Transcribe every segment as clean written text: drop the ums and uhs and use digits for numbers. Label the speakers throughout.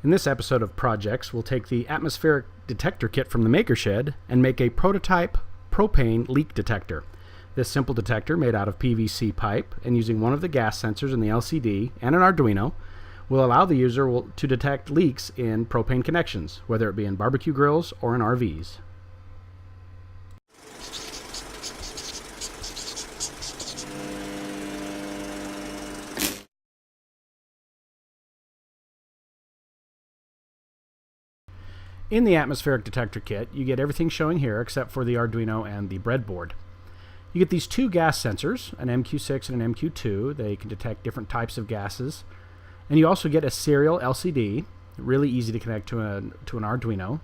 Speaker 1: In this episode of Projects, we'll take the atmospheric detector kit from the Maker Shed and make a prototype propane leak detector. This simple detector, made out of PVC pipe and using one of the gas sensors in the LCD and an Arduino, will allow the user to detect leaks in propane connections, whether it be in barbecue grills or in RVs. In the atmospheric detector kit, you get everything showing here except for the Arduino and the breadboard. You get these two gas sensors, an MQ6 and an MQ2. They can detect different types of gases. And you also get a serial LCD, really easy to connect to an Arduino.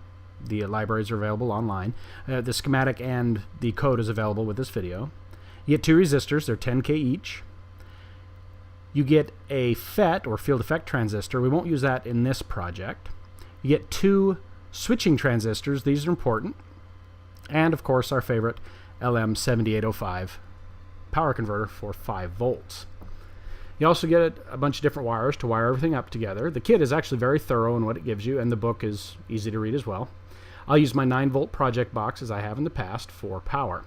Speaker 1: The libraries are available online. The schematic and the code is available with this video. You get two resistors, they're 10K each. You get a FET, or field effect transistor. We won't use that in this project. You get two switching transistors, these are important, and of course our favorite LM7805 power converter for 5 volts. You also get a bunch of different wires to wire everything up together. The kit is actually very thorough in what it gives you, and the book is easy to read as well. I'll use my 9-volt project box as I have in the past for power.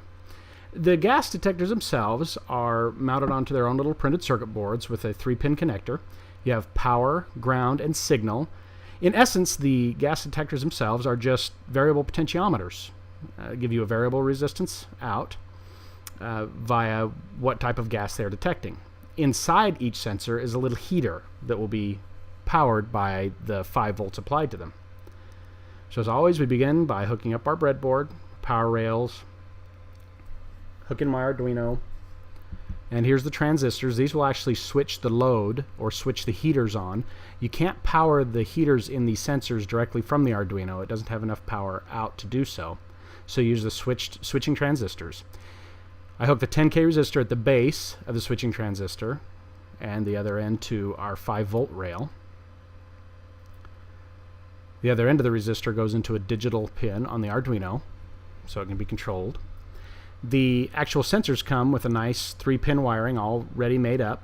Speaker 1: The gas detectors themselves are mounted onto their own little printed circuit boards with a 3-pin connector. You have power, ground, and signal. In essence, the gas detectors themselves are just variable potentiometers. Give you a variable resistance out via what type of gas they're detecting. Inside each sensor is a little heater that will be powered by the 5 volts applied to them. So as always, we begin by hooking up our breadboard, power rails, hooking my Arduino, and here's the transistors. These will actually switch the load or switch the heaters on. You can't power the heaters in these sensors directly from the Arduino. It doesn't have enough power out to do so. So use the switching transistors. I hook the 10K resistor at the base of the switching transistor and the other end to our 5-volt rail. The other end of the resistor goes into a digital pin on the Arduino so it can be controlled. The actual sensors come with a nice 3-pin wiring all ready made up.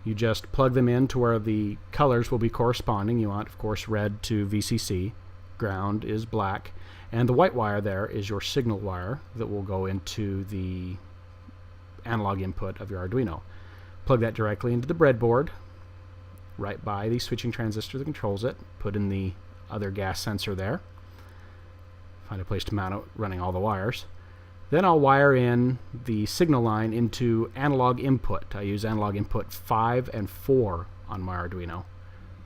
Speaker 1: You just plug them in to where the colors will be corresponding. You want, of course, red to VCC, ground is black, and the white wire there is your signal wire that will go into the analog input of your Arduino. Plug that directly into the breadboard, right by the switching transistor that controls it. Put in the other gas sensor there. Find a place to mount it running all the wires. Then I'll wire in the signal line into analog input. I use analog input 5 and 4 on my Arduino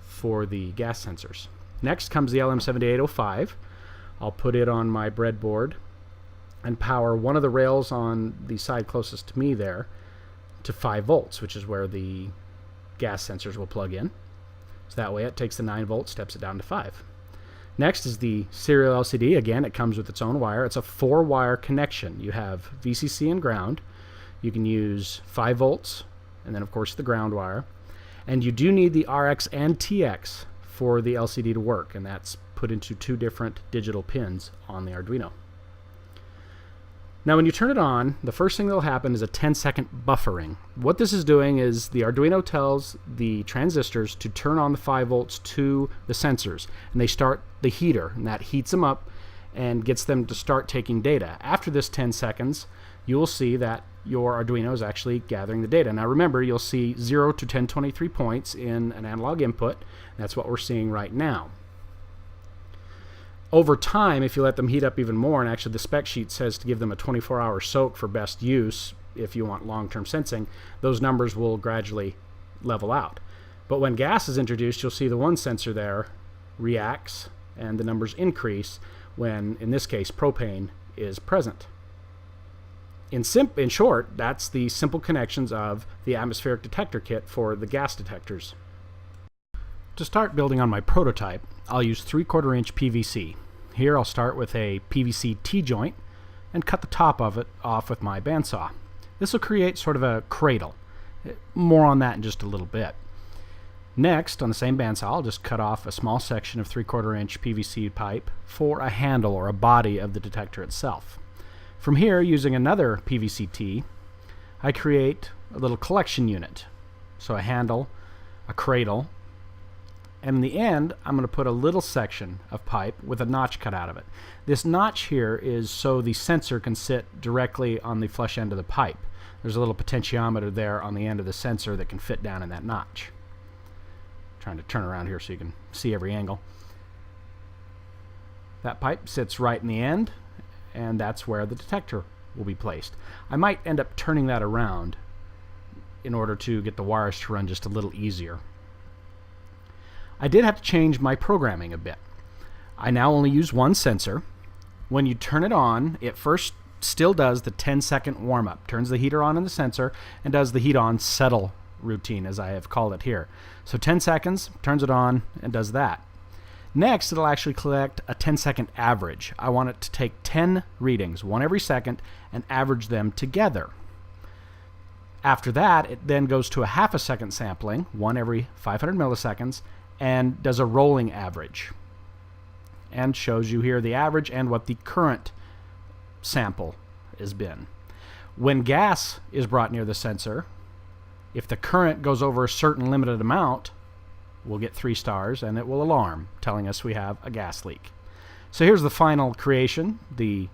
Speaker 1: for the gas sensors. Next comes the LM7805. I'll put it on my breadboard and power one of the rails on the side closest to me there to 5 volts, which is where the gas sensors will plug in. So that way it takes the 9 volts, steps it down to 5. Next is the serial LCD. Again, it comes with its own wire. It's a 4-wire connection. You have VCC and ground. You can use 5 volts, and then of course the ground wire. And you do need the RX and TX for the LCD to work, and that's put into 2 different digital pins on the Arduino. Now when you turn it on, the first thing that will happen is a 10-second buffering. What this is doing is the Arduino tells the transistors to turn on the 5 volts to the sensors, and they start the heater, and that heats them up and gets them to start taking data. After this 10 seconds, you will see that your Arduino is actually gathering the data. Now remember, you'll see 0 to 1023 points in an analog input. That's what we're seeing right now. Over time, if you let them heat up even more, and actually the spec sheet says to give them a 24-hour soak for best use if you want long-term sensing, those numbers will gradually level out. But when gas is introduced, you'll see the one sensor there reacts and the numbers increase when, in this case, propane is present. In short, that's the simple connections of the atmospheric detector kit for the gas detectors. To start building on my prototype, I'll use 3/4 inch PVC. Here I'll start with a PVC T-joint and cut the top of it off with my bandsaw. This will create sort of a cradle. More on that in just a little bit. Next, on the same bandsaw, I'll just cut off a small section of 3/4 inch PVC pipe for a handle or a body of the detector itself. From here, using another PVC T, I create a little collection unit. So a handle, a cradle, And in the end, I'm going to put a little section of pipe with a notch cut out of it. This notch here is so the sensor can sit directly on the flush end of the pipe. There's a little potentiometer there on the end of the sensor that can fit down in that notch. Trying to turn around here so you can see every angle. That pipe sits right in the end, and that's where the detector will be placed. I might end up turning that around in order to get the wires to run just a little easier. I did have to change my programming a bit. I now only use one sensor. When you turn it on, it first still does the 10-second warm-up, turns the heater on in the sensor, and does the heat on settle routine, as I have called it here. So 10 seconds, turns it on, and does that. Next, it'll actually collect a 10-second average. I want it to take 10 readings, one every second, and average them together. After that, it then goes to a half a second sampling, one every 500 milliseconds, and does a rolling average. And shows you here the average and what the current sample has been. When gas is brought near the sensor, if the current goes over a certain limited amount, we'll get 3 stars, and it will alarm, telling us we have a gas leak. So here's the final creation, the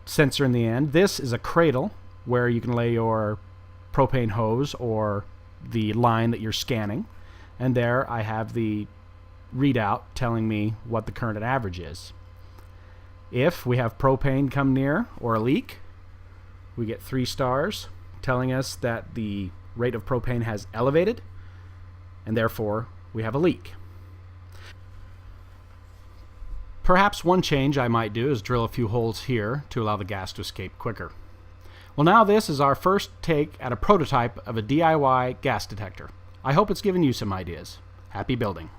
Speaker 1: sensor in the end. This is a cradle where you can lay your propane hose or the line that you're scanning. And there I have the readout telling me what the current average is. If we have propane come near or a leak, we get 3 stars, telling us that the rate of propane has elevated, and therefore we have a leak. Perhaps one change I might do is drill a few holes here to allow the gas to escape quicker. Well, now this is our first take at a prototype of a DIY gas detector. I hope it's given you some ideas. Happy building.